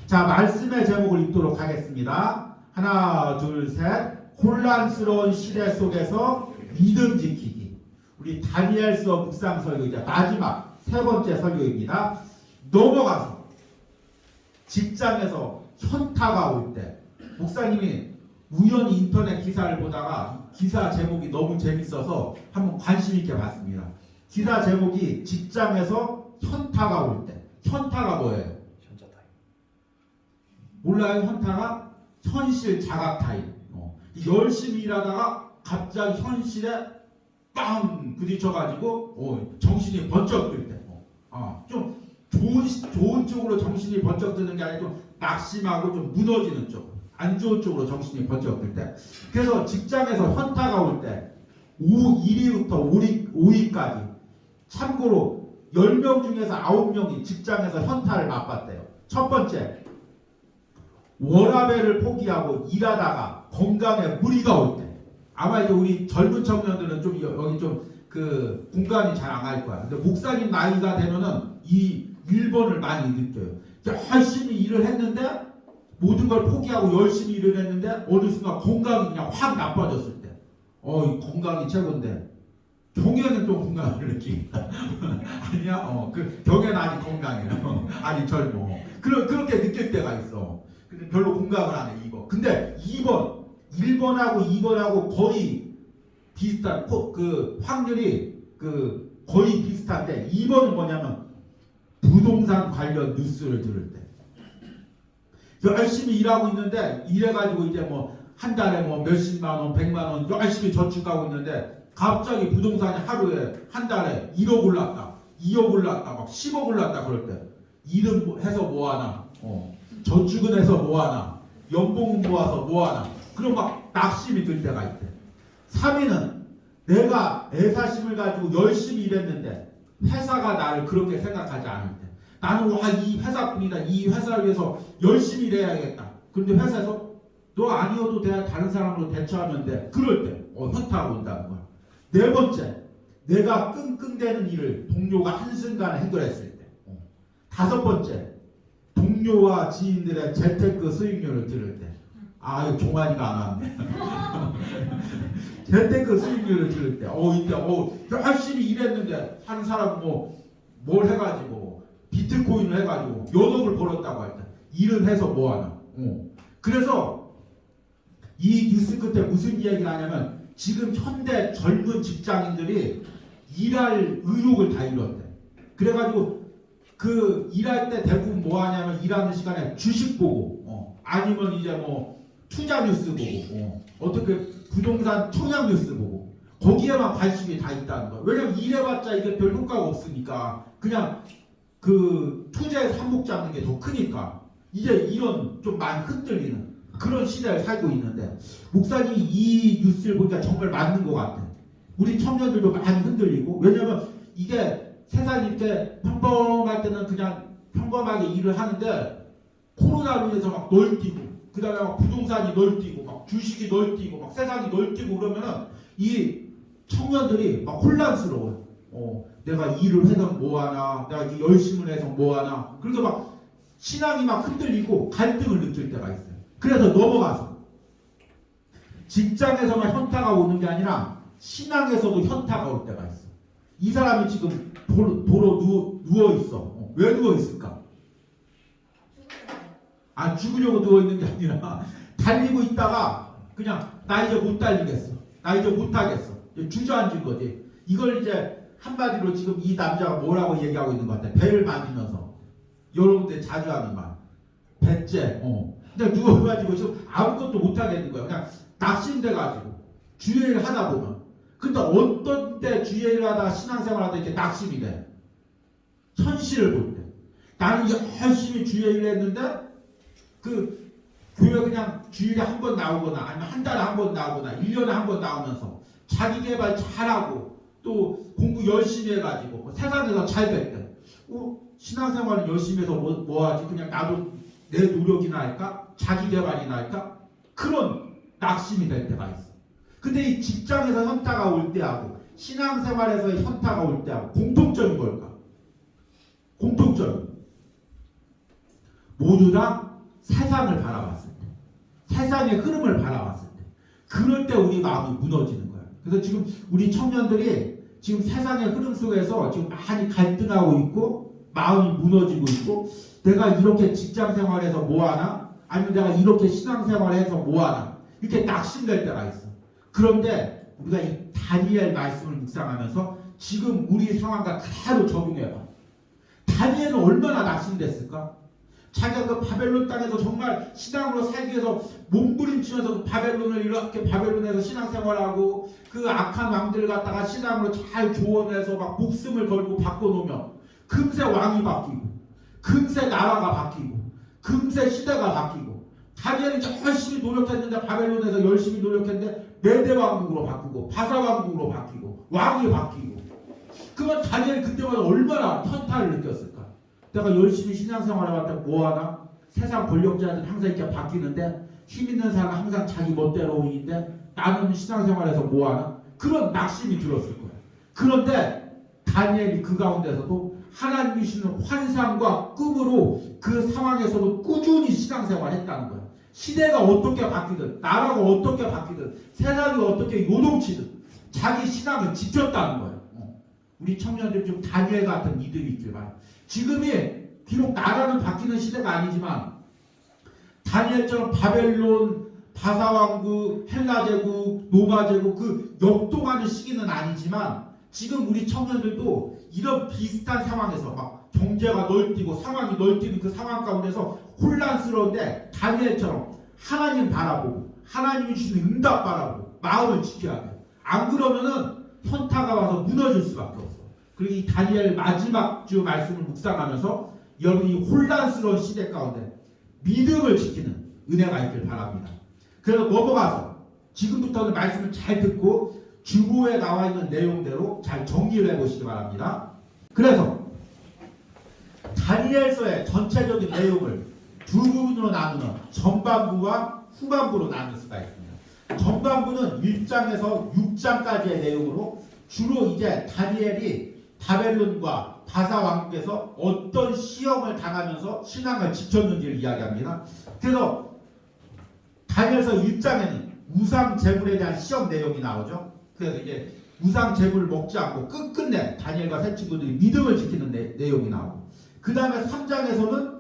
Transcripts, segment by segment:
자, 말씀의 제목을 읽도록 하겠습니다. 하나, 둘, 셋. 혼란스러운 시대 속에서 믿음 지키기. 우리 다니엘서 묵상 설교이자 마지막 세 번째 설교입니다. 넘어가서 직장에서 현타가 올 때, 목사님이 우연히 인터넷 기사를 보다가 기사 제목이 너무 재밌어서 한번 관심 있게 봤습니다. 기사 제목이 직장에서 현타가 올 때. 현타가 뭐예요? 현자 타임. 몰라요? 현타가 현실 자각 타임. 열심히 일하다가 갑자기 현실에 빵 부딪혀가지고 정신이 번쩍 들 때. 좀 좋은 쪽으로 정신이 번쩍 드는 게 아니고 좀 낙심하고 좀 무너지는 쪽, 안 좋은 쪽으로 정신이 번쩍 들 때. 그래서 직장에서 현타가 올 때 1위부터 5위까지 참고로 10명 중에서 9명이 직장에서 현타를 맛봤대요. 첫 번째, 워라밸을 포기하고 일하다가 건강에 무리가 올 때. 아마 이제 우리 젊은 청년들은 좀 여기 좀 그 공감이 잘 안 갈 거야. 근데 목사님 나이가 되면은 이 1번을 많이 느껴요. 열심히 일을 했는데 모든 걸 포기하고 열심히 일을 했는데 어느 순간 건강이 그냥 확 나빠졌을 때. 건강이 최고인데 경에는 좀 건강을 느끼겠다. 아니야? 그 경에는 아직 건강이에요. 아직 젊어. 그렇게 느낄 때가 있어. 근데 별로 공감을 안 해, 이거. 근데 1번하고 2번하고 거의 비슷한, 그 확률이 거의 비슷한데 2번은 뭐냐면 부동산 관련 뉴스를 들을 때. 열심히 일하고 있는데 이래가지고 이제 뭐 한 달에 뭐 몇십만 원, 100만 원 열심히 저축하고 있는데 갑자기 부동산이 하루에 한 달에 1억 올랐다, 2억 올랐다, 막 10억 올랐다 그럴 때 일은 해서 뭐하나, 저축은 해서 뭐하나, 연봉은 모아서 뭐하나, 그럼 막 낙심이 들 때가 있대. 3위는 내가 애사심을 가지고 열심히 일했는데 회사가 나를 그렇게 생각하지 않을 때. 나는 이 회사뿐이다. 이 회사를 위해서 열심히 일해야겠다. 그런데 회사에서 너 아니어도 돼. 다른 사람으로 대처하면 돼. 그럴 때 현타가 온다는 거야. 네 번째, 내가 끙끙대는 일을 동료가 한순간에 해결했을 때. 다섯 번째, 동료와 지인들의 재테크 수익률을 들을 때. 이거 종환이가 안 왔네. 재테크 수익률을 들을 때. 이때 열심히 일했는데 한 사람 뭘 해가지고 비트코인을 해가지고 연억을 벌었다고 할 때 일은 해서 뭐하나. 그래서 이 뉴스 끝에 무슨 이야기를 하냐면 지금 현대 젊은 직장인들이 일할 의욕을 다 잃었대. 그래가지고 그 일할 때 대부분 뭐 하냐면 일하는 시간에 주식 보고 아니면 이제 뭐 투자 뉴스 보고 어떻게 부동산 청약 뉴스 보고 거기에만 관심이 다 있다는 거야. 왜냐면 일해봤자 이게 별 효과가 없으니까 그냥 그 투자에 삽목 잡는 게 더 크니까 이제 이런 좀 많이 흔들리는 그런 시대를 살고 있는데 목사님이 이 뉴스를 보니까 정말 맞는 것 같아. 우리 청년들도 많이 흔들리고 왜냐면 이게 세상이 이렇게 평범할 때는 그냥 평범하게 일을 하는데 코로나로 인해서 막 널뛰고 그 다음에 막 부동산이 널뛰고 막 주식이 널뛰고 막 세상이 널뛰고 그러면은 이 청년들이 막 혼란스러워요. 내가 일을 해서 뭐하나, 내가 이 열심을 해서 뭐하나. 그러니까 막 신앙이 막 흔들리고 갈등을 느낄 때가 있어요. 그래서 넘어가서 직장에서만 현타가 오는 게 아니라 신앙에서도 현타가 올 때가 있어. 이 사람이 지금 도로 누워 있어. 왜 누워 있을까? 죽으려고 누워 있는 게 아니라 달리고 있다가 그냥 나 이제 못 달리겠어. 나 이제 못 하겠어. 주저앉은 거지. 이걸 이제 한마디로 지금 이 남자가 뭐라고 얘기하고 있는 것 같아. 배를 만지면서 여러분들 자주 하는 말. 배째. 근데 누워가지고 지금 아무것도 못 하겠는 거야. 그냥 낙심돼가지고 주일을 하다 보면. 근데 어떤 때 주일을 하다가 신앙생활 하다 이렇게 낙심이 돼. 현실을 볼 때. 나는 열심히 주일을 했는데 그 교회 그냥 주일에 한 번 나오거나 아니면 한 달에 한 번 나오거나 1년에 한 번 나오면서 자기개발 잘하고 또 공부 열심히 해가지고 세상에서 잘 됐대. 신앙생활은 열심히 해서 뭐하지? 그냥 나도 내 노력이나 할까? 자기개발이나 할까? 그런 낙심이 될 때가 있어. 근데 이 직장에서 현타가 올 때하고 신앙생활에서 현타가 올 때하고 공통점이 뭘까? 공통점 모두 다 세상을 바라봤을 때, 세상의 흐름을 바라봤을 때, 그럴 때 우리 마음이 무너지는 거야. 그래서 지금 우리 청년들이 지금 세상의 흐름 속에서 지금 많이 갈등하고 있고 마음이 무너지고 있고, 내가 이렇게 직장 생활해서 뭐하나, 아니면 내가 이렇게 신앙생활해서 뭐하나, 이렇게 낙심될 때가 있어. 그런데 우리가 이 다니엘 말씀을 묵상하면서 지금 우리 상황과 그대로 적용해봐. 다니엘은 얼마나 낙심됐을까? 자기가 그 바벨론 땅에서 정말 신앙으로 살기 위해서 몸부림치면서 그 바벨론을 이렇게 바벨론에서 신앙생활하고 그 악한 왕들 갖다가 신앙으로 잘 조언해서 막 목숨을 걸고 바꿔놓으면 금세 왕이 바뀌고 금세 나라가 바뀌고 금세 시대가 바뀌고, 다니엘이 열심히 노력했는데 바벨론에서 열심히 노력했는데 메대 왕국으로 바꾸고 바사 왕국으로 바뀌고 왕이 바뀌고, 그러면 다니엘이 그때마다 얼마나 현타를 느꼈을까? 내가 열심히 신앙생활을 해왔다 뭐하나? 세상 권력자들은 항상 이렇게 바뀌는데 힘 있는 사람은 항상 자기 멋대로인데 나는 신앙생활에서 뭐하나? 그런 낙심이 들었을 거야. 그런데 다니엘이 그 가운데서도 하나님이 주시는 환상과 꿈으로 그 상황에서도 꾸준히 신앙생활했다는 거야. 시대가 어떻게 바뀌든 나라가 어떻게 바뀌든 세상이 어떻게 요동치든 자기 신앙을 지켰다는 거야. 우리 청년들 좀 다니엘 같은 이들이 있길 바래. 지금이 비록 나라는 바뀌는 시대가 아니지만 다니엘처럼 바벨론, 바사왕국, 헬라제국, 로마제국 그 역동하는 시기는 아니지만 지금 우리 청년들도 이런 비슷한 상황에서 막 경제가 널뛰고 상황이 널뛰는 그 상황 가운데서 혼란스러운데 다니엘처럼 하나님 바라보고 하나님이 주시는 응답 바라보고 마음을 지켜야 돼. 안 그러면은 현타가 와서 무너질 수밖에 없어. 그리고 이 다니엘 마지막 주 말씀을 묵상하면서 여러분이 혼란스러운 시대 가운데 믿음을 지키는 은혜가 있길 바랍니다. 그래서 넘어가서 지금부터는 말씀을 잘 듣고 주보에 나와 있는 내용대로 잘 정리를 해보시기 바랍니다. 그래서 다니엘서의 전체적인 내용을 두 부분으로 나누는 전반부와 후반부로 나눌 수가 있습니다. 전반부는 1장에서 6장까지의 내용으로 주로 이제 다니엘이 바벨론과 바사 왕국에서 어떤 시험을 당하면서 신앙을 지켰는지를 이야기합니다. 그래서 다니엘서 1장에는 우상 제물에 대한 시험 내용이 나오죠. 그래서 이제 우상 제물을 먹지 않고 끝끝내 다니엘과 세 친구들이 믿음을 지키는 내용이 나오고, 그 다음에 3장에서는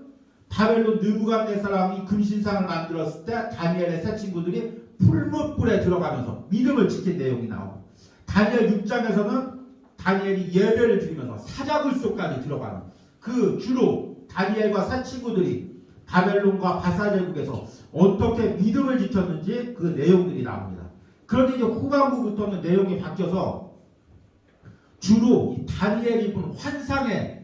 바벨론 느부갓네살이 금신상을 만들었을 때 다니엘의 세 친구들이 풀무불에 들어가면서 믿음을 지킨 내용이 나오고, 다니엘 6장에서는 다니엘이 예배를 드리면서 사자굴속까지 들어가는 그 주로 다니엘과 세 친구들이 바벨론과 바사제국에서 어떻게 믿음을 지켰는지 그 내용들이 나옵니다. 그런데 이제 후반부부터는 내용이 바뀌어서 주로 이 다니엘이 본 환상에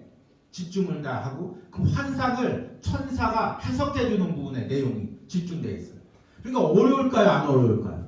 집중을 다 하고 그 환상을 천사가 해석해주는 부분에 내용이 집중되어 있어요. 그러니까 어려울까요? 안 어려울까요?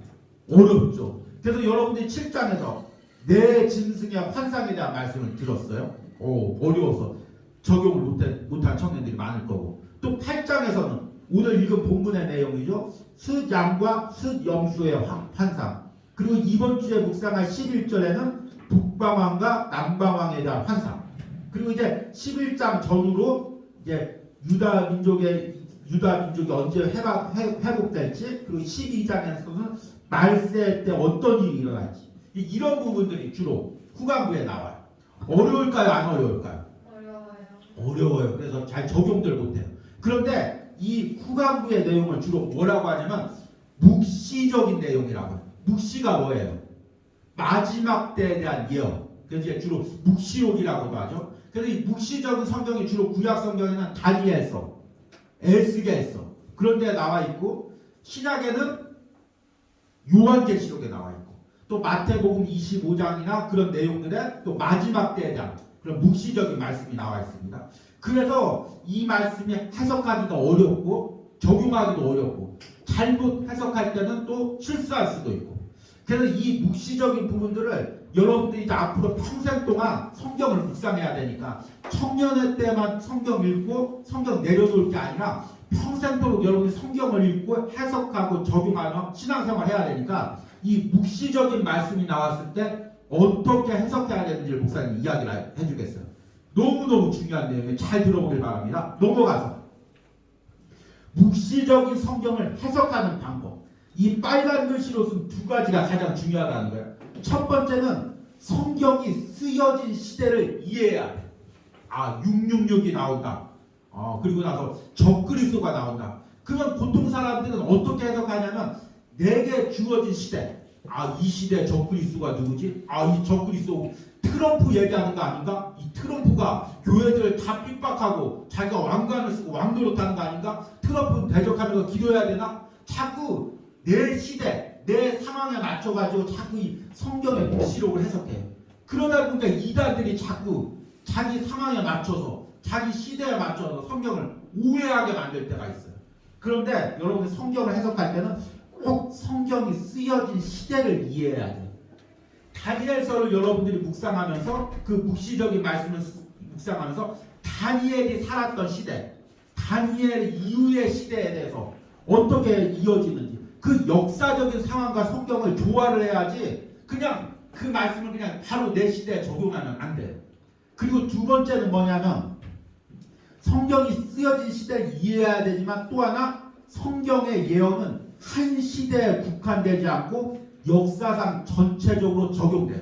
어렵죠. 그래서 여러분들이 7장에서 내 짐승의 환상에 대한 말씀을 들었어요. 어려워서 적용을 못한 청년들이 많을 거고, 또 8장에서는 오늘 읽은 본문의 내용이죠. 숫양과 숫영수의 환상, 그리고 이번 주에 묵상할 11절에는 북방왕과 남방왕에 대한 환상, 그리고 이제 11장 전후로 이제 유다 민족이 언제 회복될지, 그리고 12장에서는 말세 때 어떤 일이 일어날지, 이런 부분들이 주로 후반부에 나와요. 어려울까요? 안 어려울까요? 어려워요. 그래서 잘 적용들 못해요. 그런데 이 후반부의 내용을 주로 뭐라고 하냐면 묵시적인 내용이라고 해요. 묵시가 뭐예요? 마지막 때에 대한 예언. 그래서 이제 주로 묵시록이라고도 하죠. 그래서 이 묵시적인 성경이 주로 구약 성경에는 다니엘서, 에스겔서 그런 데 나와 있고, 신약에는 요한계시록에 나와 있고, 또 마태복음 25장이나 그런 내용들에 또 마지막 때에 대한 그런 묵시적인 말씀이 나와 있습니다. 그래서 이 말씀이 해석하기가 어렵고 적용하기도 어렵고 잘못 해석할 때는 또 실수할 수도 있고, 그래서 이 묵시적인 부분들을 여러분들이 이제 앞으로 평생 동안 성경을 묵상해야 되니까 청년의 때만 성경 읽고 성경 내려놓을 게 아니라 평생도록 여러분이 성경을 읽고 해석하고 적용하는 신앙생활 해야 되니까 이 묵시적인 말씀이 나왔을 때 어떻게 해석해야 되는지를 목사님이 이야기를 해주겠어요. 너무너무 중요한 내용이에요. 잘 들어보길 바랍니다. 넘어가서 묵시적인 성경을 해석하는 방법. 이 빨간 글씨로 쓴 두 가지가 가장 중요하다는 거예요. 첫 번째는 성경이 쓰여진 시대를 이해해야 돼. 666이 나온다. 그리고 나서 적그리스도가 나온다. 그러면 보통 사람들은 어떻게 해석하냐면 내게 주어진 시대. 이 시대 적그리스도가 누구지? 이 적그리스도 트럼프 얘기하는 거 아닌가? 이 트럼프가 교회들 다 핍박하고 자기가 왕관을 쓰고 왕노릇하는 거 아닌가? 트럼프 대적하면서 기도해야 되나? 자꾸 내 시대, 내 상황에 맞춰가지고 자꾸 이 성경의 묵시록을 해석해요. 그러다 보니까 이단들이 자꾸 자기 상황에 맞춰서 자기 시대에 맞춰서 성경을 오해하게 만들 때가 있어요. 그런데 여러분이 성경을 해석할 때는 꼭 성경이 쓰여진 시대를 이해해야 돼요. 다니엘서를 여러분들이 묵상하면서 그 묵시적인 말씀을 묵상하면서 다니엘이 살았던 시대, 다니엘 이후의 시대에 대해서 어떻게 이어지는지 그 역사적인 상황과 성경을 조화를 해야지 그냥 그 말씀을 그냥 바로 내 시대에 적용하면 안 돼요. 그리고 두 번째는 뭐냐면 성경이 쓰여진 시대를 이해해야 되지만 또 하나 성경의 예언은 한 시대에 국한되지 않고 역사상 전체적으로 적용돼요.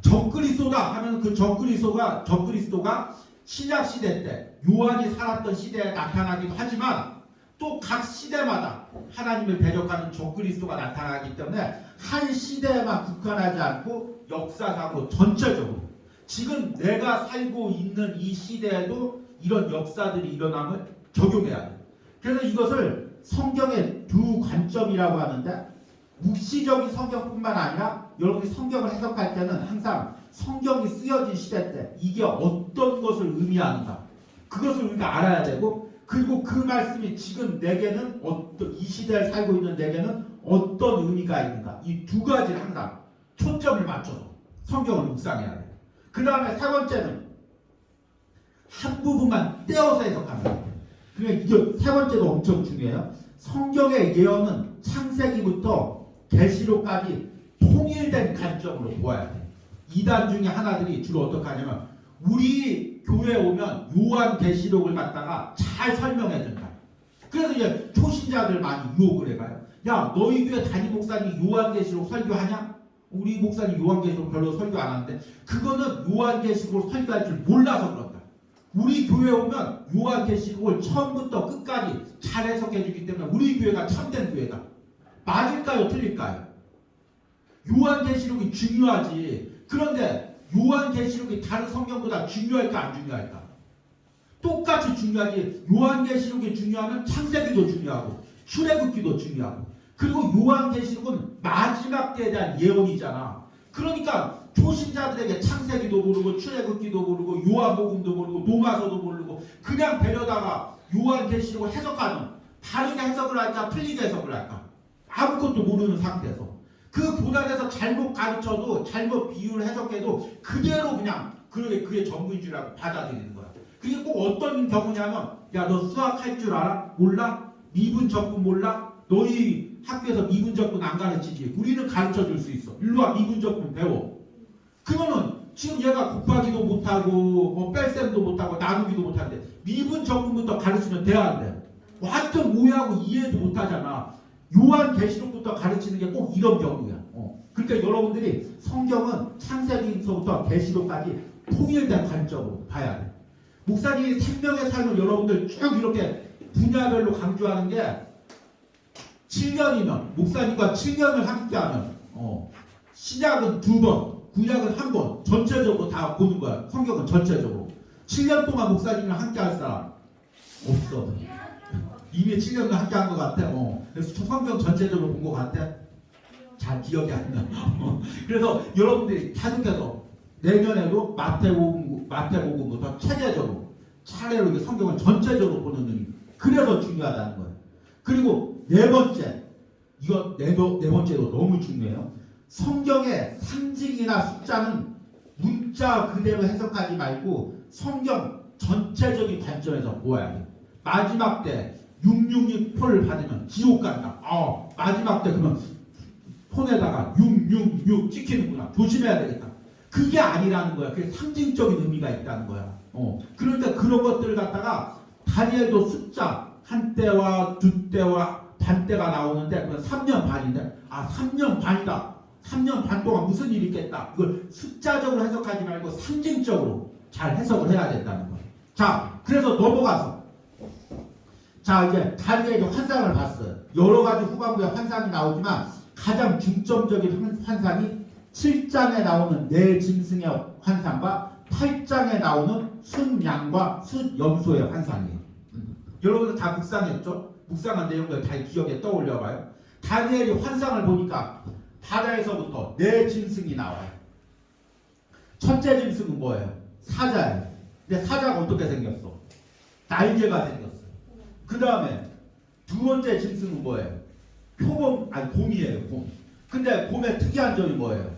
적그리스도다 하면 그 적그리스도가 신약 시대 때 요한이 살았던 시대에 나타나기도 하지만 또 각 시대마다 하나님을 대적하는 적그리스도가 나타나기 때문에 한 시대에만 국한하지 않고 역사상으로 전체적으로 지금 내가 살고 있는 이 시대에도 이런 역사들이 일어남을 적용해야 돼요. 그래서 이것을 성경의 두 관점이라고 하는데 묵시적인 성경뿐만 아니라 여러분이 성경을 해석할 때는 항상 성경이 쓰여진 시대 때 이게 어떤 것을 의미하는가 그것을 우리가 알아야 되고 그리고 그 말씀이 지금 내게는 이 시대에 살고 있는 내게는 어떤 의미가 있는가 이 두 가지를 항상 초점을 맞춰서 성경을 묵상해야 돼요. 그 다음에 세 번째는 한 부분만 떼어서 해석합니다. 그러니까 이게 세 번째도 엄청 중요해요. 성경의 예언은 창세기부터 계시록까지 통일된 관점으로 보아야 돼요. 이단 중에 하나들이 주로 어떻게 하냐면 우리 교회에 오면 요한계시록을 갖다가 잘 설명해 준다. 그래서 이제 초신자들 많이 유혹을 해봐요. 야 너희 교회 담임 목사님 요한계시록 설교하냐? 우리 목사님 요한계시록 별로 설교 안 하는데 그거는 요한계시록을 설교할 줄 몰라서 그렇다. 우리 교회에 오면 요한계시록을 처음부터 끝까지 잘 해석해 주기 때문에 우리 교회가 참된 교회다. 맞을까요? 틀릴까요? 요한계시록이 중요하지. 그런데 요한계시록이 다른 성경보다 중요할까 안 중요할까? 똑같이 중요하지. 요한계시록이 중요하면 창세기도 중요하고 출애굽기도 중요하고 그리고 요한계시록은 마지막 때에 대한 예언이잖아. 그러니까 초신자들에게 창세기도 모르고 출애굽기도 모르고 요한복음도 모르고 로마서도 모르고 그냥 데려다가 요한계시록을 해석하는 다르게 해석을 할까 틀리게 해석을 할까 아무것도 모르는 상태에서 그 고단에서 잘못 가르쳐도 잘못 비유를 해석해도 그대로 그냥 그게 전부인 줄 알고 받아들이는 거야. 그게 꼭 어떤 경우냐면 야 너 수학할 줄 알아? 몰라? 미분적분 몰라? 너희 학교에서 미분적분 안 가르치지? 우리는 가르쳐 줄 수 있어. 일로 와 미분적분 배워. 그러면은 지금 얘가 곱하기도 못하고 뭐 뺄셈도 못하고 나누기도 못하는데 미분적분부터 가르치면 돼야 안 돼? 완전 오해하고 이해도 못하잖아. 요한계시록부터 가르치는 게 꼭 이런 경우야. 그러니까 여러분들이 성경은 창세기서부터 계시록까지 통일된 관점으로 봐야 돼. 목사님이 생명의 삶을 여러분들 쭉 이렇게 분야별로 강조하는 게 7년이면 목사님과 7년을 함께하면 신약은 2번, 구약은 1번 전체적으로 다 보는 거야. 성경은 전체적으로. 7년 동안 목사님이랑 함께할 사람 없어. 이미 7년도 함께한 것 같아. 그래서 성경 전체적으로 본 것 같아. 잘 기억이 안 나. 그래서 여러분들이 계속해서 내년에도 마태복음부터 체계적으로 차례로 성경을 전체적으로 보는 의미. 그래서 중요하다는 거예요. 그리고 네 번째, 이거 네 번째도 너무 중요해요. 성경의 상징이나 숫자는 문자 그대로 해석하지 말고 성경 전체적인 관점에서 보아야 돼요. 마지막 때 666 표를 받으면 지옥 간다. 마지막 때 그러면 폰에다가 666 찍히는구나. 조심해야 되겠다. 그게 아니라는 거야. 그게 상징적인 의미가 있다는 거야. 그러니까 그런 것들을 갖다가 다니엘도 숫자 한때와 두때와 반때가 나오는데 그건 3년 반인데 3년 반이다. 3년 반 동안 무슨 일이 있겠다. 이걸 숫자적으로 해석하지 말고 상징적으로 잘 해석을 해야 된다는 거예요. 자, 그래서 넘어가서 자 이제 다니엘이 환상을 봤어요. 여러 가지 후반부에 환상이 나오지만 가장 중점적인 환상이 7장에 나오는 네 짐승의 환상과 8장에 나오는 순양과 순염소의 환상이에요. 여러분들 다 묵상했죠? 묵상한 내용들 다 기억에 떠올려봐요. 다니엘이 환상을 보니까 바다에서부터 네 짐승이 나와요. 첫째 짐승은 뭐예요? 사자예요. 근데 사자가 어떻게 생겼어? 날개가 생겼어요. 그 다음에 두 번째 짐승은 뭐예요? 곰이에요. 곰. 근데 곰의 특이한 점이 뭐예요?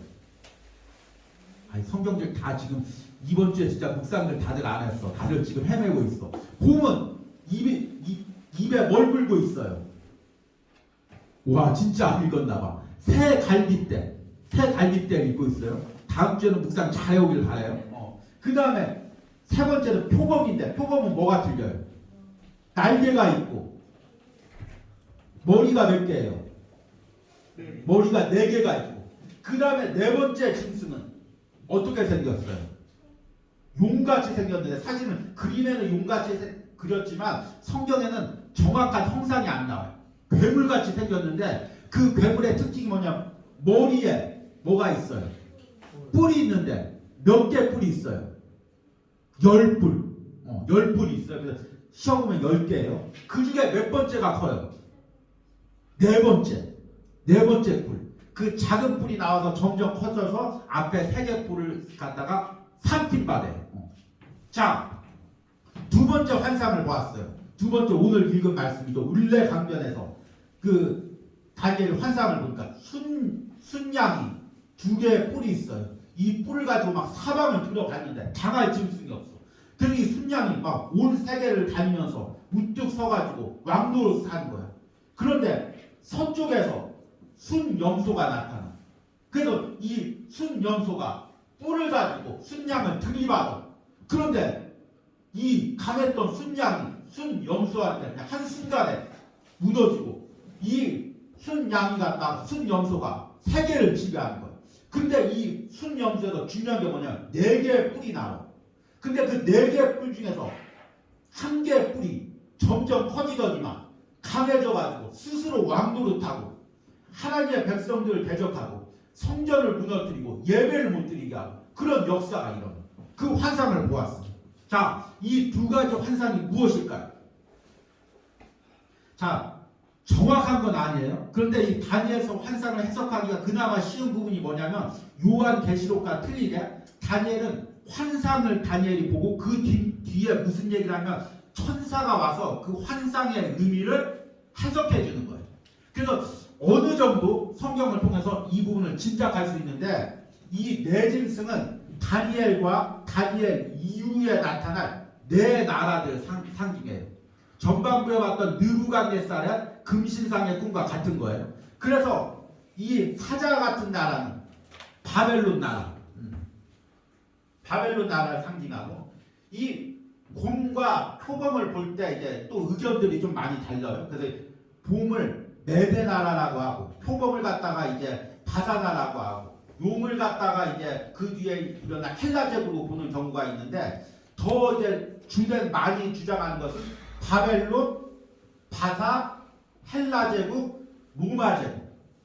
성경들 다 지금 이번 주에 진짜 묵상들 다들 안 했어. 다들 지금 헤매고 있어. 곰은 입에 뭘 물고 있어요? 와 진짜 안 읽었나 봐. 새 갈빗대를 입고 있어요. 다음 주에는 묵상 잘 해오길 바라요. 그 다음에 세 번째는 표범인데 표범은 뭐가 틀려요? 날개가 있고 머리가 몇 개예요? 머리가 4개가 있고 그 다음에 네 번째 짐승은 어떻게 생겼어요? 용같이 생겼는데 사실은 그림에는 용같이 그렸지만 성경에는 정확한 형상이 안 나와요. 괴물같이 생겼는데 그 괴물의 특징이 뭐냐면 머리에 뭐가 있어요? 뿔이 있는데 몇 개 뿔이 있어요? 10뿔. 10뿔이 있어요. 그래서 시험 보면 10개예요. 그 중에 몇 번째가 커요? 네 번째 뿔. 그 작은 뿔이 나와서 점점 커져서 앞에 3개 뿔을 갖다가 삼킨바래요. 자, 두 번째 환상을 보았어요. 두 번째 오늘 읽은 말씀이죠. 울레 강변에서 그 다니엘 환상을 보니까 순양이 2개의 뿔이 있어요. 이 뿔을 가지고 막 사방을 들어갔는데 당할 짐승이 없어. 그래서 이 순양이 막 온 세계를 다니면서 우뚝 서가지고 왕도로 사는 거야. 그런데 서쪽에서 순염소가 나타나. 그래서 이 순염소가 뿔을 가지고 순양을 들이받아. 그런데 이 강했던 순염소한테 그냥 한순간에 무너지고 이 순양이 갖다 순염소가 세계를 지배하는 거예요. 근데 이 순염소에서 중요한 게 뭐냐면 4개의 뿔이 나와. 근데 그 4개의 뿔 중에서 1개의 뿔이 점점 커지더니만 강해져가지고 스스로 왕도를 타고 하나님의 백성들을 대적하고 성전을 무너뜨리고 예배를 못 드리게 하고 그런 역사가 일어나. 그 환상을 보았습니다. 자, 이 두 가지 환상이 무엇일까요? 자, 정확한 건 아니에요. 그런데 이 다니엘서 환상을 해석하기가 그나마 쉬운 부분이 뭐냐면 요한계시록과 틀리게 다니엘은 환상을 다니엘이 보고 그 뒤에 무슨 얘기를 하면 천사가 와서 그 환상의 의미를 해석해 주는 거예요. 그래서 어느 정도 성경을 통해서 이 부분을 짐작할 수 있는데 이 네 짐승은 다니엘과 다니엘 이후에 나타날 네 나라들 상징이에요. 전반부에 봤던 느부갓네살의 금신상의 꿈과 같은 거예요. 그래서 이 사자 같은 나라는 바벨론 나라를 상징하고 이 곰과 표범을 볼 때 이제 또 의견들이 좀 많이 달라요. 그래서 곰을 메대 나라라고 하고 표범을 갖다가 이제 바사나라고 하고 용을 갖다가 이제 그 뒤에 일어난 헬라 제국으로 보는 경우가 있는데 더 이제 많이 주장하는 것은 바벨론, 바사, 헬라 제국, 로마 제국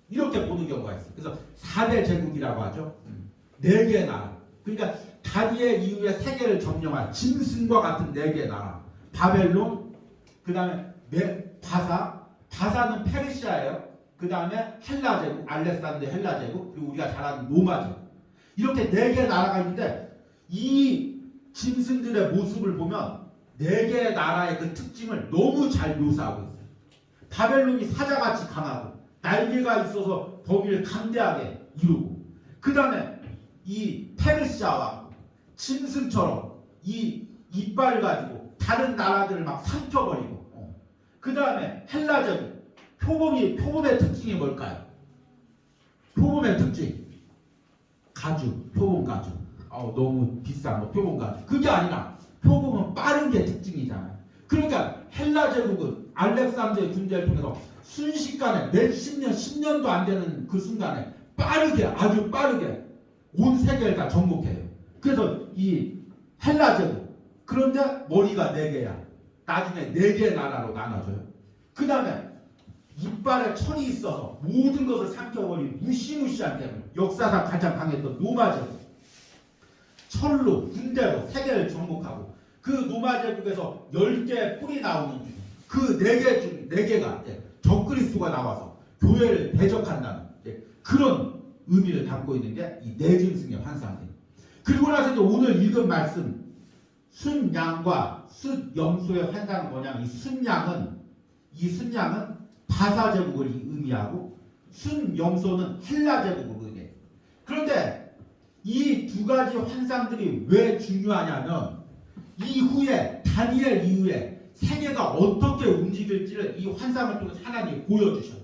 이렇게 보는 경우가 있어요. 그래서 4대 제국이라고 하죠. 4개 나라. 그러니까 다니엘 이후에 세계를 점령한 짐승과 같은 4개 나라. 바벨론, 그 다음에 바사는 페르시아예요. 그 다음에 헬라 제국, 알렉산더 헬라 제국, 그리고 우리가 잘 아는 로마 제국. 이렇게 4개 나라가 있는데 이 짐승들의 모습을 보면 4개의 나라의 그 특징을 너무 잘 묘사하고 있어요. 바벨론이 사자같이 강하고 날개가 있어서 범위를 강대하게 이루고 그 다음에 이 페르시아와 짐승처럼 이 이빨을 가지고 다른 나라들을 막 삼켜버리고 그 다음에 헬라 제국 표범의 특징이 뭘까요? 표범의 특징 표범 가죽 너무 비싼 거 표범 가죽 그게 아니라 표범은 빠른 게 특징이잖아요. 그러니까 헬라 제국은 알렉산더의 군대를 통해서 순식간에 몇십 년, 10년도 안 되는 그 순간에 빠르게, 아주 빠르게 온 세계를 다 정복해요. 그래서 이 헬라 제국, 그런데 머리가 4개야. 나중에 4개의 나라로 나눠져요. 그 다음에 이빨에 철이 있어서 모든 것을 삼켜버린 무시무시한 괴물, 역사상 가장 강했던 로마 제국, 철로 군대로 세계를 정복하고 그 로마 제국에서 10개의 뿔이 나오는 중 그 4개 중 4개가 적그리스도가 나와서 교회를 대적한다는 그런 의미를 담고 있는 게 이 내짐승의 환상이에요. 그리고 나서 이제 오늘 읽은 말씀 순양과 숫염소의 환상은 뭐냐면 이 순양은 바사 제국을 의미하고 순염소는 헬라 제국을 의미해요. 그런데 이 두 가지 환상들이 왜 중요하냐면 이후에 다니엘 이후에 세계가 어떻게 움직일지를 이 환상을 통해서 하나님이 보여주셔요.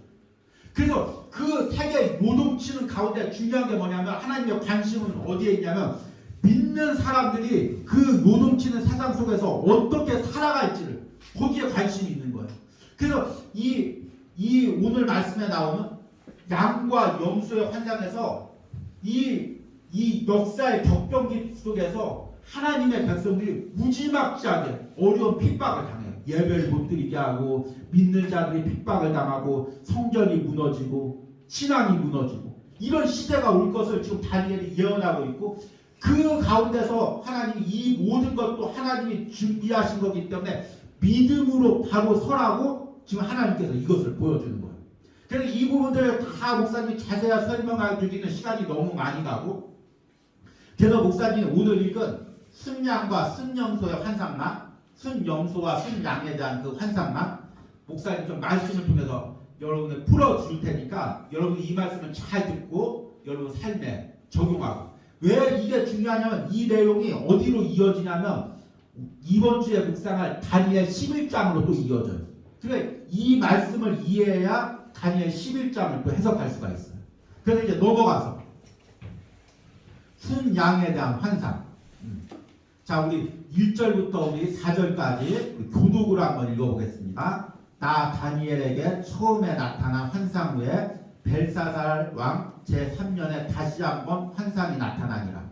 그래서 그 세계 요동치는 가운데 중요한 게 뭐냐면 하나님의 관심은 어디에 있냐면 믿는 사람들이 그 요동치는 세상 속에서 어떻게 살아갈지를 거기에 관심이 있는 거예요. 그래서 이 오늘 말씀에 나오는 양과 염소의 환상에서 이 역사의 격변기 속에서 하나님의 백성들이 무지막지하게 어려운 핍박을 당해요. 예배를 못 드리게 하고 믿는 자들이 핍박을 당하고 성전이 무너지고 신앙이 무너지고 이런 시대가 올 것을 지금 다니엘이 예언하고 있고 그 가운데서 하나님이 이 모든 것도 하나님이 준비하신 거기 때문에 믿음으로 바로 서라고 지금 하나님께서 이것을 보여주는 거예요. 그래서 이 부분들을 다 목사님이 자세히 설명해 주기는 시간이 너무 많이 가고 그래서 목사님이 오늘 읽은 순양과 순염소의 환상만 순염소와 순양에 대한 그 환상만 목사님 좀 말씀을 통해서 여러분을 풀어줄 테니까 여러분이 이 말씀을 잘 듣고 여러분 삶에 적용하고 왜 이게 중요하냐면 이 내용이 어디로 이어지냐면 이번 주에 묵상할 다니엘 11장으로 또 이어져요. 그러니까 이 말씀을 이해해야 다니엘 11장을 또 해석할 수가 있어요. 그래서 이제 넘어가서 순양에 대한 환상. 자, 우리 1절부터 우리 4절까지 교독으로 한번 읽어보겠습니다. 나 다니엘에게 처음에 나타난 환상 후에 벨사살 왕 제3년에 다시 한번 환상이 나타나니라.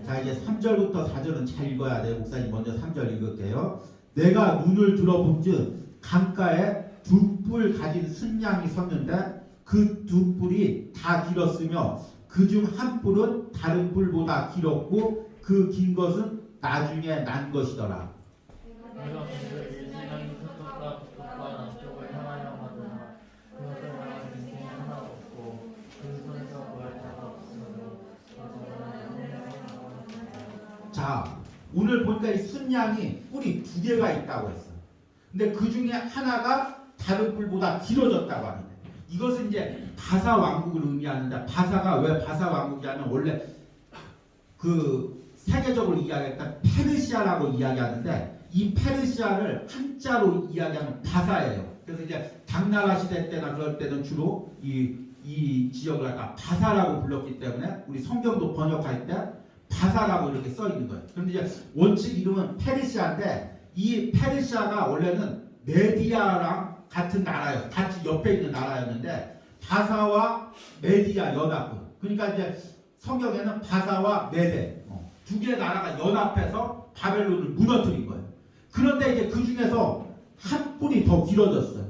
자, 이제 3절부터 4절은 잘 읽어야 돼요. 목사님 먼저 3절 읽을게요. 내가 눈을 들어본즉 강가에 2뿔 가진 순양이 섰는데 그 2뿔이 다 길었으며 그중 한 뿔은 다른 뿔보다 길었고 그 긴 것은 나중에 난 것이더라. 자, 오늘 보니까 이 순양이 뿔이 2개가 있다고 했어. 근데 그 중에 하나가 다른 뿔보다 길어졌다고 하는데 이것은 이제 바사 왕국을 의미하는데 바사가 왜 바사 왕국이냐면 원래 그 세계적으로 이야기했던 페르시아라고 이야기하는데 이 페르시아를 한자로 이야기하면 바사예요. 그래서 이제 당나라 시대 때나 그럴 때는 주로 이 지역을 갖다 바사라고 불렀기 때문에 우리 성경도 번역할 때 바사라고 이렇게 써 있는 거예요. 그런데 이제 원칙 이름은 페르시아인데 이 페르시아가 원래는 메디아랑 같은 나라였어요. 같이 옆에 있는 나라였는데 바사와 메디아 연합군. 그러니까 이제 성경에는 바사와 메데 2개의 나라가 연합해서 바벨론을 무너뜨린 거예요. 그런데 이제 그 중에서 한 뿔이 더 길어졌어요.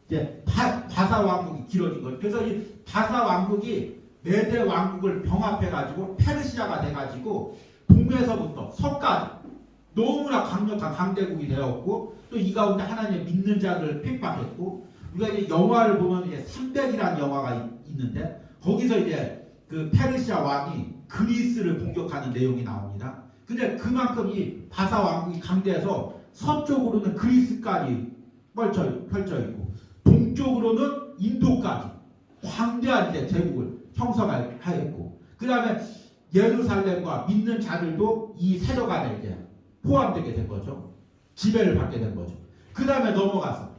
이제 바사 왕국이 길어진 거예요. 그래서 이 바사 왕국이 메데 왕국을 병합해가지고 페르시아가 돼가지고 동에서부터 서까지 너무나 강력한 강대국이 되었고 또 이 가운데 하나님의 믿는 자들을 핍박했고 우리가 이제 영화를 보면 이제 300이라는 영화가 있는데 거기서 이제 그 페르시아 왕이 그리스를 공격하는 내용이 나옵니다. 근데 그만큼 이 바사 왕국이 강대해서 서쪽으로는 그리스까지 펼쳐 있고 동쪽으로는 인도까지 광대한 이제 제국을 형성하였고 그 다음에 예루살렘과 믿는 자들도 이 세력 안에 이제 포함되게 된 거죠. 지배를 받게 된 거죠. 그 다음에 넘어가서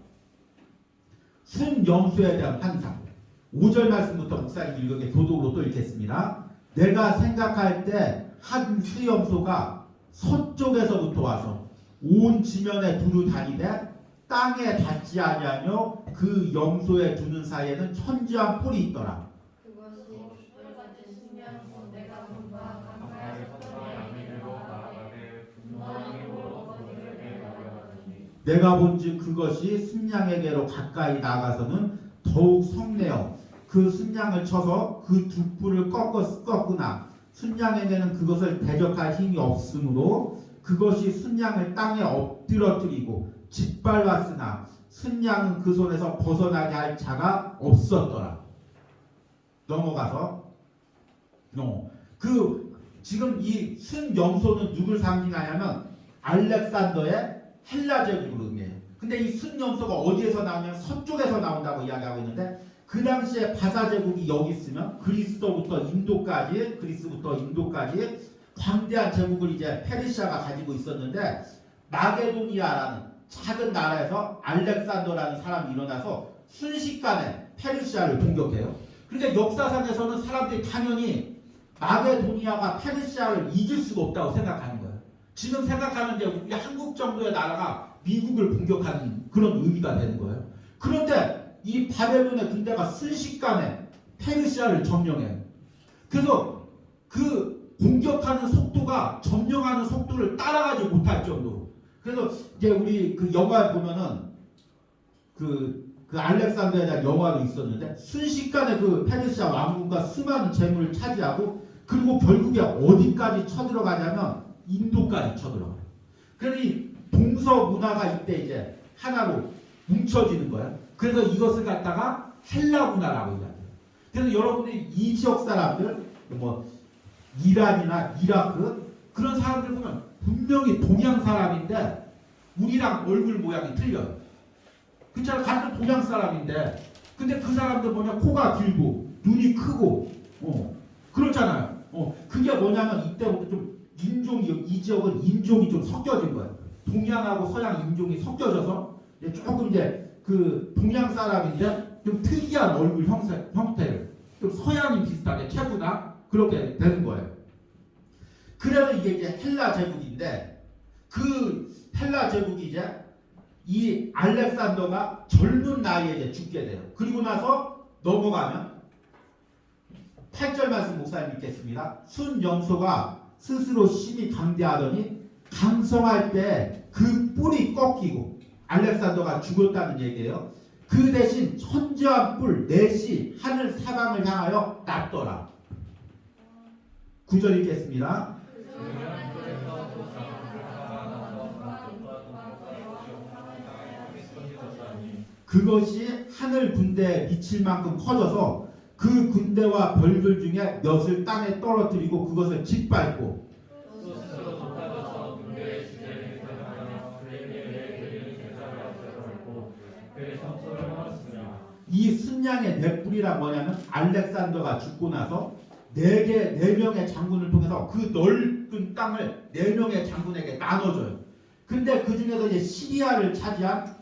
순염소에 대한 환상. 5절 말씀부터 목사님 읽은 교독으로 또 읽겠습니다. 내가 생각할 때 한 수염소가 서쪽에서부터 와서 온 지면에 두루 다니되 땅에 닿지 아니하며 그 염소의 두는 사이에는 천지한 뿔이 있더라. 그것이 뿔 같은 신명소 내가 본바 강가에 섰더니 아미들로 나아가되 분노하니 보러 그들에게 나아가더니 내가 본즉 그것이 순양에게로 가까이 나가서는 더욱 성내어 그 순양을 쳐서 그 두 뿔을 꺾으나 순양에게는 그것을 대적할 힘이 없으므로 그것이 순양을 땅에 엎드러뜨리고 짓밟았으나 순양은 그 손에서 벗어나게 할 자가 없었더라. 넘어가서 지금 이 순염소는 누굴 상징하냐면 알렉산더의 헬라 제국을 의미해요. 근데 이 순염소가 어디에서 나오냐면 서쪽에서 나온다고 이야기하고 있는데 그 당시에 바사 제국이 여기 있으면 그리스부터 인도까지 광대한 제국을 이제 페르시아가 가지고 있었는데 마게도니아라는 작은 나라에서 알렉산더라는 사람이 일어나서 순식간에 페르시아를 공격해요. 그러니까 역사상에서는 사람들이 당연히 마게도니아가 페르시아를 이길 수가 없다고 생각하는 거예요. 지금 생각하는데 우리 한국 정도의 나라가 미국을 공격하는 그런 의미가 되는 거예요. 그런데 이 바벨론의 군대가 순식간에 페르시아를 점령해요. 그래서 그 공격하는 속도가 점령하는 속도를 따라가지 못할 정도로. 그래서 이제 우리 그 영화에 보면은 그 알렉산더에 대한 영화도 있었는데 순식간에 그 페르시아 왕국과 수많은 재물을 차지하고 그리고 결국에 어디까지 쳐들어가냐면 인도까지 쳐들어가요. 그래서 이 동서 문화가 이때 이제 하나로 뭉쳐지는 거예요. 그래서 이것을 갖다가 헬라 문화라고 이야기해요. 그래서 여러분들이 이 지역 사람들, 뭐 이란이나 이라크 그런 사람들 보면 분명히 동양 사람인데 우리랑 얼굴 모양이 틀려요. 그렇잖아요. 같은 동양 사람인데 근데 그 사람들 뭐냐 코가 길고 눈이 크고 그렇잖아요. 그게 뭐냐면 이때부터 좀 인종이 이 지역은 인종이 좀 섞여진 거예요. 동양하고 서양 인종이 섞여져서 조금 이제 그 동양 사람인데 좀 특이한 얼굴 형태를 좀 서양인 비슷하게 체구나 그렇게 되는 거예요. 그래서 이게 이제 헬라 제국인데 그 헬라 제국이 이제 이 알렉산더가 젊은 나이에 이제 죽게 돼요. 그리고 나서 넘어가면 8절 말씀 목사님 읽겠습니다. 순염소가 스스로 심히 강대하더니 강성할 때 그 뿔이 꺾이고 알렉산더가 죽었다는 얘기예요. 그 대신 천지한 뿔 넷이 하늘 사방을 향하여 났더라. 9절 읽겠습니다. 그것이 하늘 군대에 미칠 만큼 커져서 그 군대와 별들 중에 몇을 땅에 떨어뜨리고 그것을 짓밟고 이 순양의 네 뿔이란 뭐냐면 알렉산더가 죽고 나서 네 명의 장군을 통해서 그 넓은 땅을 네 명의 장군에게 나눠줘요. 근데 그 중에서 이제 시리아를 차지한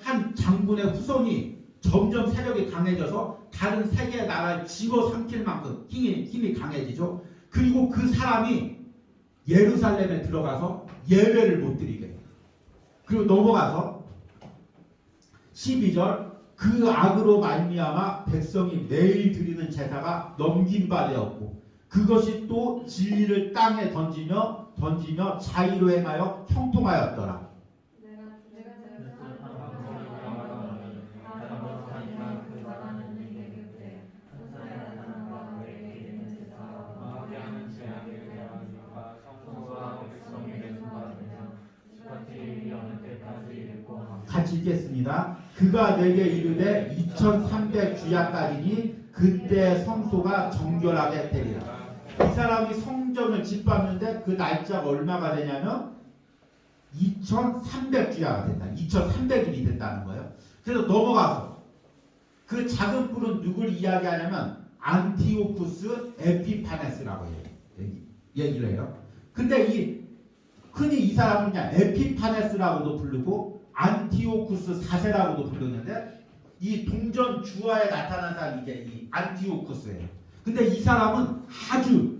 한 장군의 후손이 점점 세력이 강해져서 다른 세 개의 나라를 집어삼킬 만큼 힘이 강해지죠. 그리고 그 사람이 예루살렘에 들어가서 예배를 못 드리게 해요. 그리고 넘어가서 12절 그 악으로 말미암아 백성이 매일 드리는 제사가 넘긴 바 되었고 그것이 또 진리를 땅에 던지며 자의로 행하여 형통하였더라. 같이 읽겠습니다. 그가 내게 이르되 2300주야까지니 그때 성소가 정결하게 되리라. 이 사람이 성전을 짓밟는데 그 날짜가 얼마가 되냐면 2300주야가 된다. 2300일이 된다는 거예요. 그래서 넘어가서 그 작은 뿔은 누굴 이야기하냐면 안티오쿠스 에피파네스라고 얘기를 해요. 근데 흔히 이 사람은 그냥 에피파네스라고도 부르고 안티오쿠스 4세라고도 부르는데 이 동전 주화에 나타난 사람이 이제 이 안티오쿠스예요. 근데 이 사람은 아주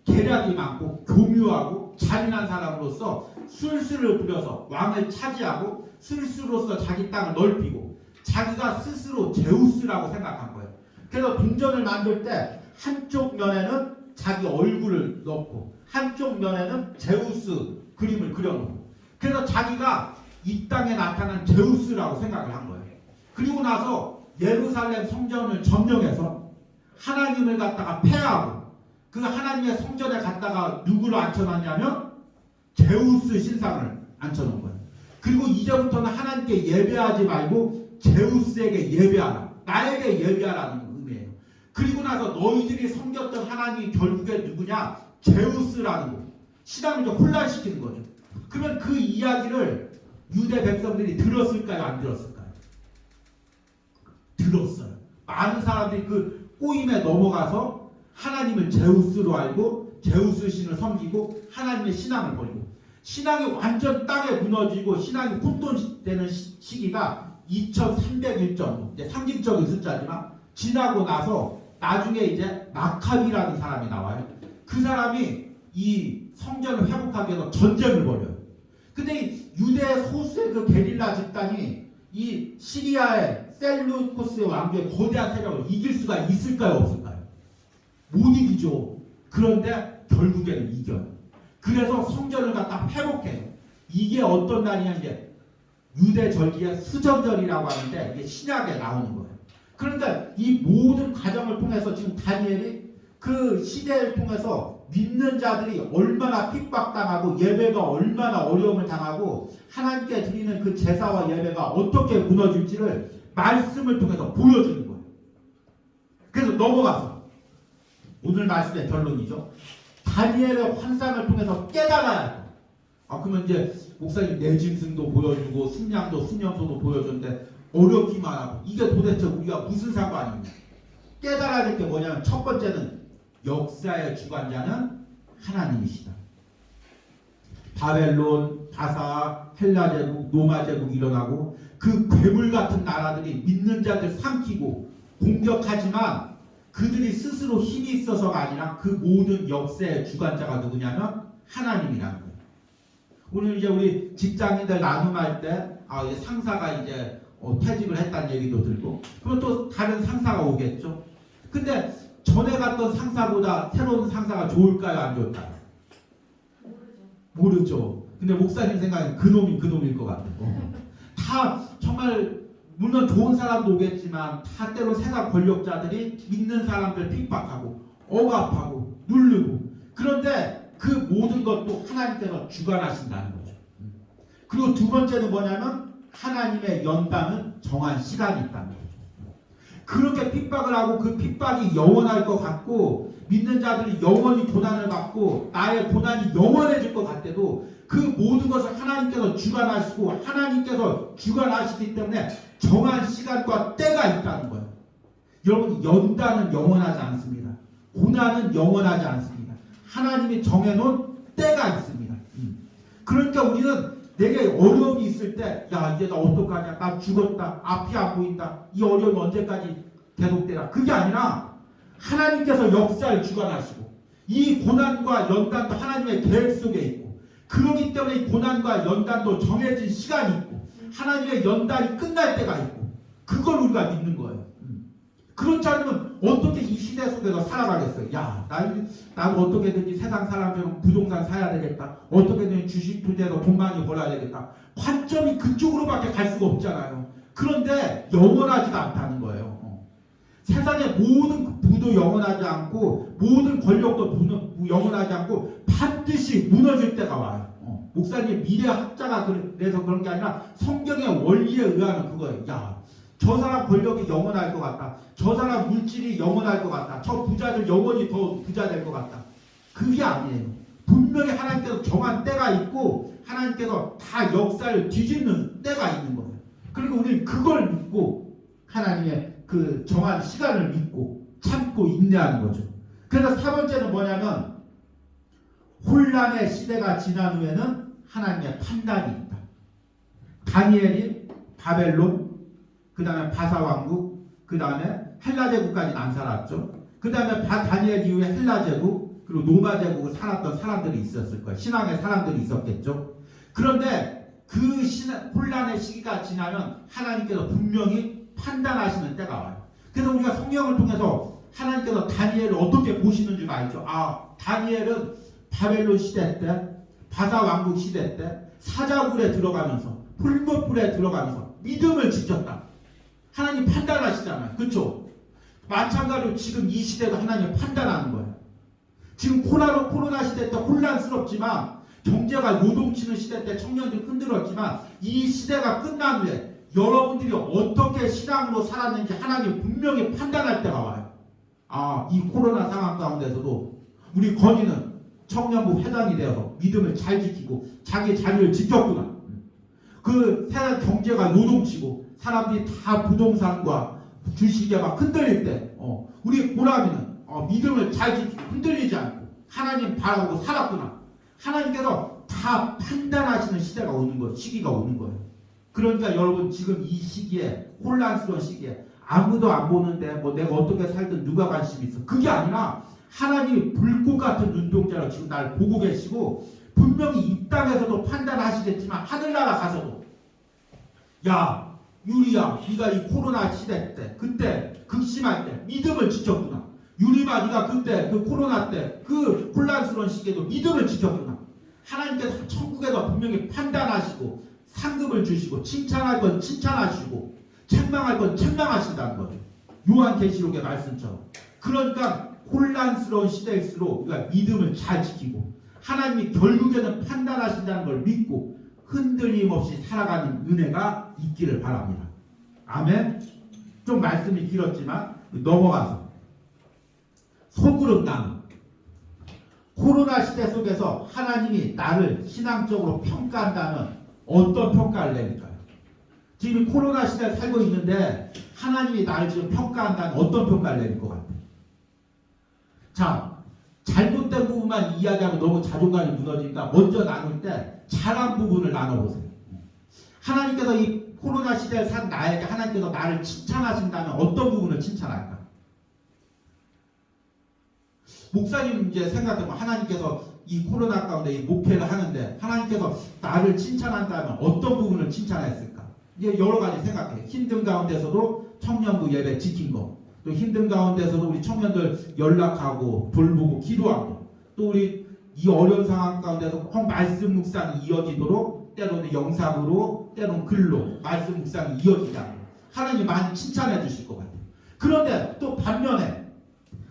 계략이 많고 교묘하고 잔인한 사람으로서 술수를 부려서 왕을 차지하고 술수로서 자기 땅을 넓히고 자기가 스스로 제우스라고 생각한 거예요. 그래서 동전을 만들 때 한쪽 면에는 자기 얼굴을 넣고 한쪽 면에는 제우스 그림을 그려놓고 그래서 자기가 이 땅에 나타난 제우스라고 생각을 한 거예요. 그리고 나서 예루살렘 성전을 점령해서 하나님을 갖다가 폐하고 그 하나님의 성전에 갖다가 누구를 앉혀놨냐면 제우스 신상을 앉혀놓은 거예요. 그리고 이제부터는 하나님께 예배하지 말고 제우스에게 예배하라. 나에게 예배하라는 의미예요. 그리고 나서 너희들이 섬겼던 하나님이 결국에 누구냐? 제우스라는 거. 신앙을 좀 혼란시키는 거죠. 그러면 그 이야기를 유대 백성들이 들었을까요? 안 들었을까요? 들었어요. 많은 사람들이 그 꼬임에 넘어가서 하나님을 제우스로 알고 제우스 신을 섬기고 하나님의 신앙을 버리고 신앙이 완전 땅에 무너지고 신앙이 혼돈되는 시기가 2301 정도 이제 상징적인 숫자지만 지나고 나서 나중에 이제 마카비라는 사람이 나와요. 그 사람이 이 성전을 회복하기 위해서 전쟁을 벌여요. 근데 이 유대 소수의 그 게릴라 집단이 이 시리아의 셀루쿠스 왕조의 거대한 세력을 이길 수가 있을까요? 없을까요? 못 이기죠. 그런데 결국에는 이겨요. 그래서 성전을 갖다 회복해요. 이게 어떤 날이냐면 이제 유대 절기의 수정절이라고 하는데 이게 신약에 나오는 거예요. 그런데 이 모든 과정을 통해서 지금 다니엘이 그 시대를 통해서 믿는 자들이 얼마나 핍박당하고 예배가 얼마나 어려움을 당하고 하나님께 드리는 그 제사와 예배가 어떻게 무너질지를 말씀을 통해서 보여주는 거예요. 그래서 넘어가서 오늘 말씀의 결론이죠. 다니엘의 환상을 통해서 깨달아야 해요. 그러면 이제 목사님 내 짐승도 보여주고 순양도 순염소도 보여줬는데 어렵기만 하고 이게 도대체 우리가 무슨 상관이냐. 깨달아야 될 게 뭐냐면 첫 번째는 역사의 주관자는 하나님이시다. 바벨론, 바사, 헬라 제국, 로마 제국이 일어나고 그 괴물 같은 나라들이 믿는 자들 삼키고 공격하지만 그들이 스스로 힘이 있어서가 아니라 그 모든 역사의 주관자가 누구냐면 하나님이라는 거예요. 오늘 이제 우리 직장인들 나눔할 때 상사가 이제 퇴직을 했다는 얘기도 들고 그럼 또 다른 상사가 오겠죠. 근데 전에 갔던 상사보다 새로운 상사가 좋을까요? 안 좋을까요? 모르죠. 근데 목사님 생각엔 그놈이 그놈일 것 같고 다 정말 물론 좋은 사람도 오겠지만 다 때로 세상 권력자들이 믿는 사람들 핍박하고 억압하고 누르고 그런데 그 모든 것도 하나님께서 주관하신다는 거죠. 그리고 두 번째는 뭐냐면 하나님의 연단은 정한 시간이 있다는 거죠. 그렇게 핍박을 하고 그 핍박이 영원할 것 같고 믿는 자들이 영원히 고난을 받고 나의 고난이 영원해질 것 같아도 그 모든 것을 하나님께서 주관하시고 하나님께서 주관하시기 때문에 정한 시간과 때가 있다는 거예요. 여러분 연단은 영원하지 않습니다. 고난은 영원하지 않습니다. 하나님이 정해놓은 때가 있습니다. 그러니까 우리는 내게 어려움이 있을 때 야 이제 나 어떡하냐 나 죽었다 앞이 안 보인다 이 어려움이 언제까지 계속되라 그게 아니라 하나님께서 역사를 주관하시고 이 고난과 연단도 하나님의 계획 속에 있고 그러기 때문에 이 고난과 연단도 정해진 시간이 있고 하나님의 연단이 끝날 때가 있고 그걸 우리가 믿는 거예요. 그렇지 않으면 어떻게 이 시대 속에서 살아가겠어요? 야, 나는 어떻게든지 세상 사람처럼 부동산 사야 되겠다. 어떻게든 주식 투자해서 돈 많이 벌어야 되겠다. 관점이 그쪽으로밖에 갈 수가 없잖아요. 그런데 영원하지가 않다는 거예요. 세상의 모든 부도 영원하지 않고 모든 권력도 영원하지 않고 반드시 무너질 때가 와요. 목사님 미래학자가 그래서 그런 게 아니라 성경의 원리에 의하면 그거예요. 야, 저 사람 권력이 영원할 것 같다. 저 사람 물질이 영원할 것 같다. 저 부자들 영원히 더 부자 될 것 같다. 그게 아니에요. 분명히 하나님께서 정한 때가 있고 하나님께서 다 역사를 뒤집는 때가 있는 거예요. 그리고 우리는 그걸 믿고 하나님의 그 정한 시간을 믿고 참고 인내하는 거죠. 그래서 세 번째는 뭐냐면 혼란의 시대가 지난 후에는 하나님의 판단이 있다. 다니엘이 바벨론, 그 다음에 바사왕국, 그 다음에 헬라제국까지는 안 살았죠. 그 다음에 다니엘 이후에 헬라제국 그리고 로마제국을 살았던 사람들이 있었을 거예요. 신앙의 사람들이 있었겠죠. 그런데 그 혼란의 시기가 지나면 하나님께서 분명히 판단하시는 때가 와요. 그래서 우리가 성경을 통해서 하나님께서 다니엘을 어떻게 보시는 줄 알죠. 다니엘은 바벨론 시대 때, 바사왕국 시대 때 사자굴에 들어가면서 풀무불에 들어가면서 믿음을 지켰다. 하나님 판단하시잖아요. 그렇죠? 마찬가지로 지금 이 시대도 하나님 판단하는 거예요. 지금 코로나 시대 때 혼란스럽지만 경제가 요동치는 시대 때 청년들이 흔들었지만 이 시대가 끝난 후에 여러분들이 어떻게 신앙으로 살았는지 하나님 분명히 판단할 때가 와요. 이 코로나 상황 가운데서도 우리 건이는 청년부 회장이 되어서 믿음을 잘 지키고 자기 자리를 지켰구나. 그 세상 경제가 요동치고 사람들이 다 부동산과 주식에 막 흔들릴 때 우리 보람이는 믿음을 잘 지키고 흔들리지 않고 하나님 바라보고 살았구나. 하나님께서 다 판단하시는 시기가 오는 거예요. 그러니까 여러분 지금 이 시기에 혼란스러운 시기에 아무도 안 보는데 뭐 내가 어떻게 살든 누가 관심이 있어. 그게 아니라 하나님이 불꽃 같은 눈동자로 지금 날 보고 계시고 분명히 이 땅에서도 판단하시겠지만 하늘나라 가서도 야 유리야 네가 이 코로나 시대 때 그때 극심할 때 믿음을 지켰구나. 유리마 네가 그때 그 코로나 때 그 혼란스러운 시기에도 믿음을 지켰구나. 하나님께서 천국에서 분명히 판단하시고 상급을 주시고 칭찬할 건 칭찬하시고 책망할 건 책망하신다는 거죠. 요한계시록의 말씀처럼. 그러니까 혼란스러운 시대일수록 우리가 믿음을 잘 지키고 하나님이 결국에는 판단하신다는 걸 믿고 흔들림 없이 살아가는 은혜가 있기를 바랍니다. 아멘. 좀 말씀이 길었지만 넘어가서 소그룹 나눔. 코로나 시대 속에서 하나님이 나를 신앙적으로 평가한다면 어떤 평가를 내릴까요? 지금 코로나 시대에 살고 있는데 하나님이 나를 지금 평가한다면 어떤 평가를 내릴 것 같아요? 자, 잘못된 부분만 이야기하면 너무 자존감이 무너지니까 먼저 나눌 때 잘한 부분을 나눠보세요. 하나님께서 이 코로나 시대에 산 나에게 하나님께서 나를 칭찬하신다면 어떤 부분을 칭찬할까? 목사님 이제 생각해보면 하나님께서 이 코로나 가운데 이 목회를 하는데 하나님께서 나를 칭찬한다면 어떤 부분을 칭찬했을까? 이제 여러 가지 생각해요. 힘든 가운데서도 청년부 예배 지킨 거, 또 힘든 가운데서도 우리 청년들 연락하고 돌보고 기도하고, 또 우리 이 어려운 상황 가운데서 꼭 말씀 묵상이 이어지도록 때로는 영상으로 때로는 글로 말씀 묵상이 이어지자 하나님 많이 칭찬해 주실 것 같아요. 그런데 또 반면에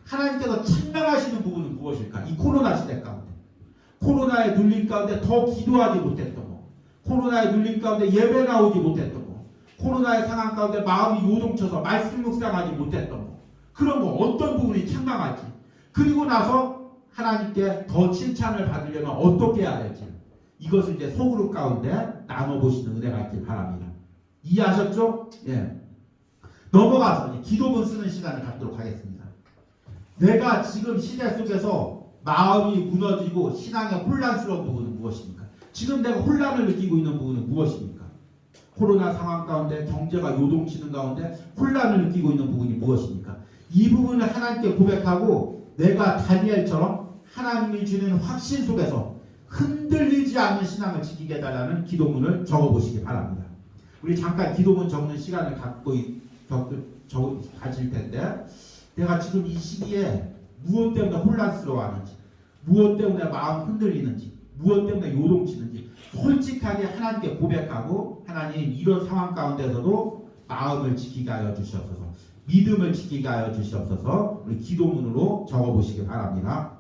하나님께서 책망하시는 부분은 무엇일까? 이 코로나 시대 가운데 코로나에 눌린 가운데 더 기도하지 못했던 거, 코로나에 눌린 가운데 예배 나오지 못했던 거, 코로나의 상황 가운데 마음이 요동쳐서 말씀 묵상하지 못했던 거, 그런 거 어떤 부분이 책망할지, 그리고 나서 하나님께 더 칭찬을 받으려면 어떻게 해야 될지, 이것을 이제 소그룹 가운데 나눠보시는 은혜가 있길 바랍니다. 이해하셨죠? 예. 넘어가서 기도문 쓰는 시간을 갖도록 하겠습니다. 내가 지금 시대 속에서 마음이 무너지고 신앙의 혼란스러운 부분은 무엇입니까? 지금 내가 혼란을 느끼고 있는 부분은 무엇입니까? 코로나 상황 가운데 경제가 요동치는 가운데 혼란을 느끼고 있는 부분이 무엇입니까? 이 부분을 하나님께 고백하고 내가 다니엘처럼 하나님이 주는 확신 속에서 흔들리지 않는 신앙을 지키게 해달라는 기도문을 적어보시기 바랍니다. 우리 잠깐 기도문 적는 시간을 가질 텐데, 내가 지금 이 시기에 무엇 때문에 혼란스러워하는지, 무엇 때문에 마음 흔들리는지, 무엇 때문에 요동치는지 솔직하게 하나님께 고백하고, 하나님 이런 상황 가운데서도 마음을 지키게 하여 주시옵소서, 믿음을 지키게 하여 주시옵소서, 우리 기도문으로 적어보시기 바랍니다.